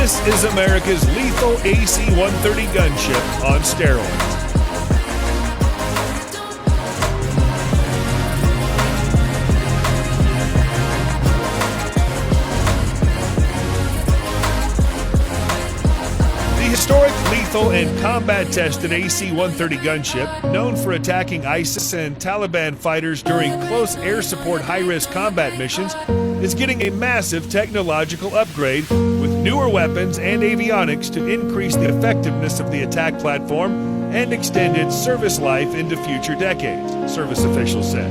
This is America's lethal AC-130 gunship on steroids. The historic, lethal, and combat-tested AC-130 gunship, known for attacking ISIS and Taliban fighters during close air support high-risk combat missions, is getting a massive technological upgrade with newer weapons and avionics to increase the effectiveness of the attack platform and extend its service life into future decades, service officials said.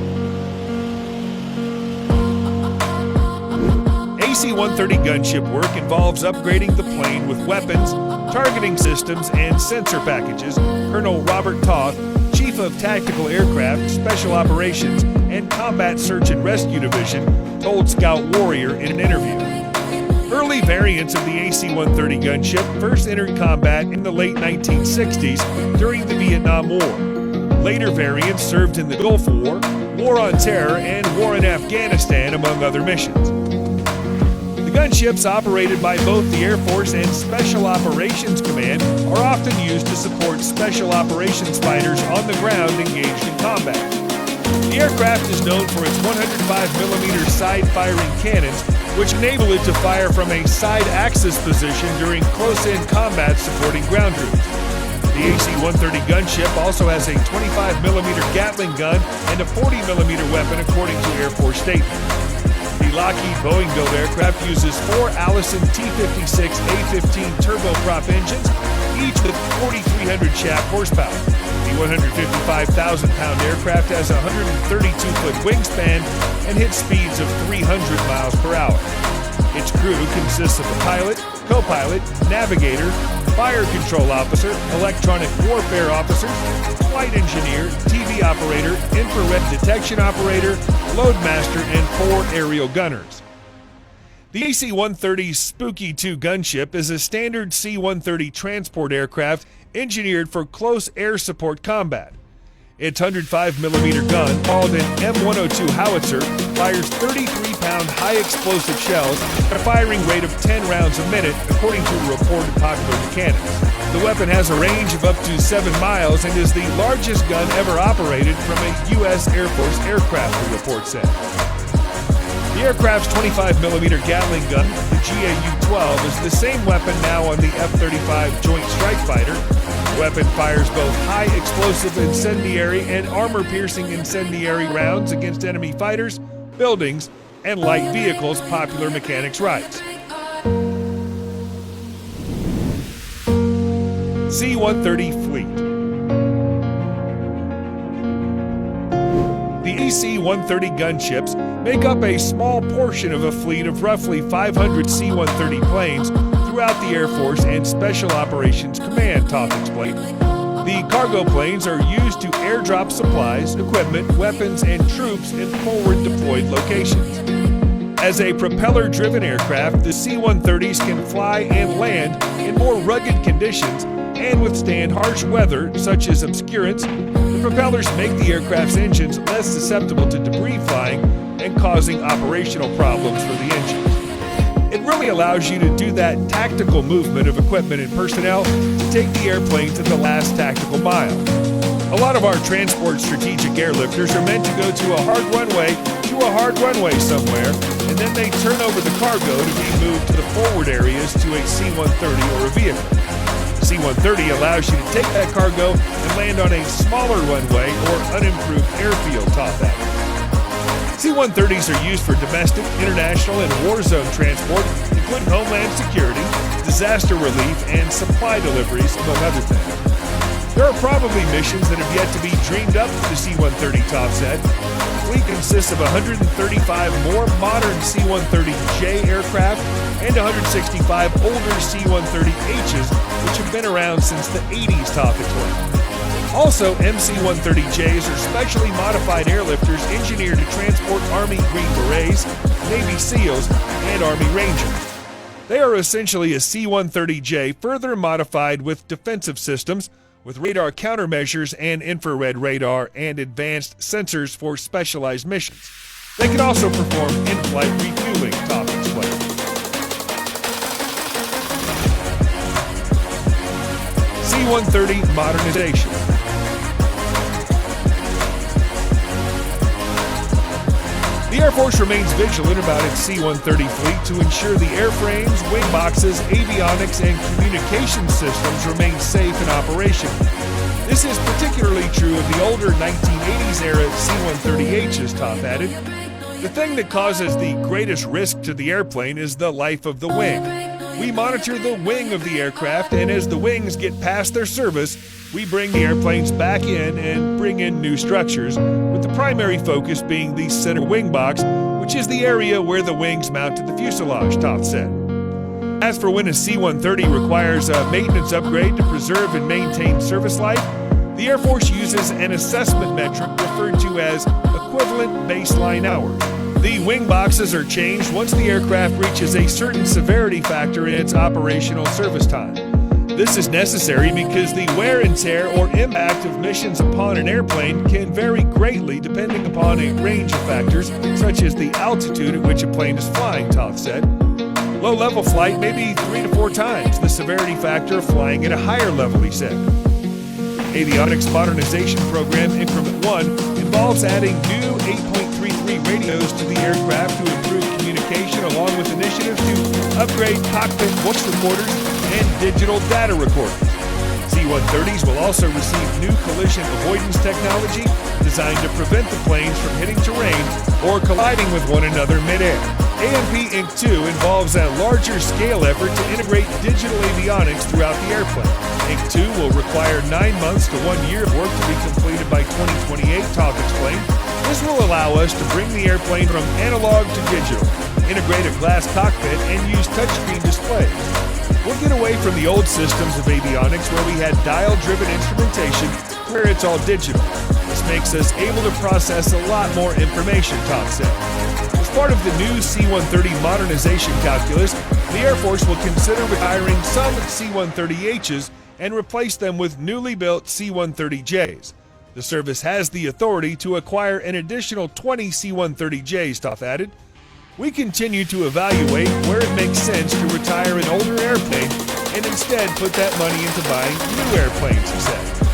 AC-130 gunship work involves upgrading the plane with weapons, targeting systems, and sensor packages, Colonel Robert Toth, Chief of Tactical Aircraft, Special Operations, and Combat Search and Rescue Division, told Scout Warrior in an interview. Early variants of the AC-130 gunship first entered combat in the late 1960s during the Vietnam War. Later variants served in the Gulf War, War on Terror, and War in Afghanistan, among other missions. The gunships operated by both the Air Force and Special Operations Command are often used to support Special Operations fighters on the ground engaged in combat. The aircraft is known for its 105mm side-firing cannons, which enable it to fire from a side-axis position during close-in combat supporting ground troops. The AC-130 gunship also has a 25mm Gatling gun and a 40mm weapon, according to Air Force statements. The Lockheed Boeing-built aircraft uses 4 Allison T-56 A-15 turboprop engines, each with 4,300 shaft horsepower. The 155,000-pound aircraft has a 132-foot wingspan and hits speeds of 300 miles per hour. Its crew consists of a pilot, co-pilot, navigator, fire control officer, electronic warfare officers, flight engineer, TV operator, infrared detection operator, loadmaster, and 4 aerial gunners. The AC-130's Spooky 2 gunship is a standard C-130 transport aircraft engineered for close air support combat. Its 105mm gun, called an M102 howitzer, fires 33-pound high-explosive shells at a firing rate of 10 rounds a minute, according to reported popular mechanics. The weapon has a range of up to 7 miles and is the largest gun ever operated from a U.S. Air Force aircraft, the report said. The aircraft's 25mm Gatling gun, the GAU-12, is the same weapon now on the F-35 Joint Strike Fighter. The weapon fires both high-explosive incendiary and armor-piercing incendiary rounds against enemy fighters, buildings, and light vehicles, popular mechanics writes. C-130 Fleet. The AC-130 gunships make up a small portion of a fleet of roughly 500 C-130 planes throughout the Air Force and Special Operations Command, Toth explained. The cargo planes are used to airdrop supplies, equipment, weapons, and troops in forward deployed locations. As a propeller-driven aircraft, the C-130s can fly and land in more rugged conditions and withstand harsh weather such as obscurance. The propellers make the aircraft's engines less susceptible to debris flying and causing operational problems for the engines. It really allows you to do that tactical movement of equipment and personnel to take the airplane to the last tactical mile. A lot of our transport strategic airlifters are meant to go to a hard runway somewhere, and then they turn over the cargo to be moved to the forward areas to a C-130 or a vehicle. C-130 allows you to take that cargo and land on a smaller runway or unimproved airfield, Toth added. C-130s are used for domestic, international, and war zone transport, including homeland security, disaster relief, and supply deliveries, among other things. There are probably missions that have yet to be dreamed up for the C-130, Toth said. The fleet consists of 135 more modern C-130J aircraft and 165 older C-130Hs, which have been around since the 80s, Toth explained. Also, MC-130Js are specially modified airlifters engineered to transport Army Green Berets, Navy SEALs, and Army Rangers. They are essentially a C-130J further modified with defensive systems, with radar countermeasures and infrared radar and advanced sensors for specialized missions. They can also perform in-flight refueling, Toth explained. C-130 modernization. The Air Force remains vigilant about its C-130 fleet to ensure the airframes, wing boxes, avionics, and communication systems remain safe in operation. This is particularly true of the older 1980s era C-130Hs, Toth added. The thing that causes the greatest risk to the airplane is the life of the wing. We monitor the wing of the aircraft, and as the wings get past their service, we bring the airplanes back in and bring in new structures, with the primary focus being the center wing box, which is the area where the wings mount to the fuselage, Toth said. As for when a C-130 requires a maintenance upgrade to preserve and maintain service life, the Air Force uses an assessment metric referred to as equivalent baseline hours. The wing boxes are changed once the aircraft reaches a certain severity factor in its operational service time. This is necessary because the wear and tear or impact of missions upon an airplane can vary greatly depending upon a range of factors, such as the altitude at which a plane is flying, Toth said. Low-level flight may be 3 to 4 times the severity factor of flying at a higher level, he said. Avionics Modernization Program Increment 1 involves adding new 8.33 radios to the aircraft to improve communication, along with initiatives to upgrade cockpit voice recorders and digital data recorders. C-130s will also receive new collision avoidance technology designed to prevent the planes from hitting terrain or colliding with one another midair. AMP Inc. 2 involves a larger scale effort to integrate digital avionics throughout the airplane. Inc. 2 will require 9 months to 1 year of work to be completed by 2028, Toth explained. This will allow us to bring the airplane from analog to digital, integrate a glass cockpit, and use touchscreen displays. We'll get away from the old systems of avionics where we had dial-driven instrumentation, where it's all digital. This makes us able to process a lot more information, Toth said. As part of the new C-130 modernization calculus, the Air Force will consider retiring some C-130Hs and replace them with newly built C-130Js. The service has the authority to acquire an additional 20 C-130Js, Toth added. We continue to evaluate where it makes sense to retire an older airplane and instead put that money into buying new airplanes, he said.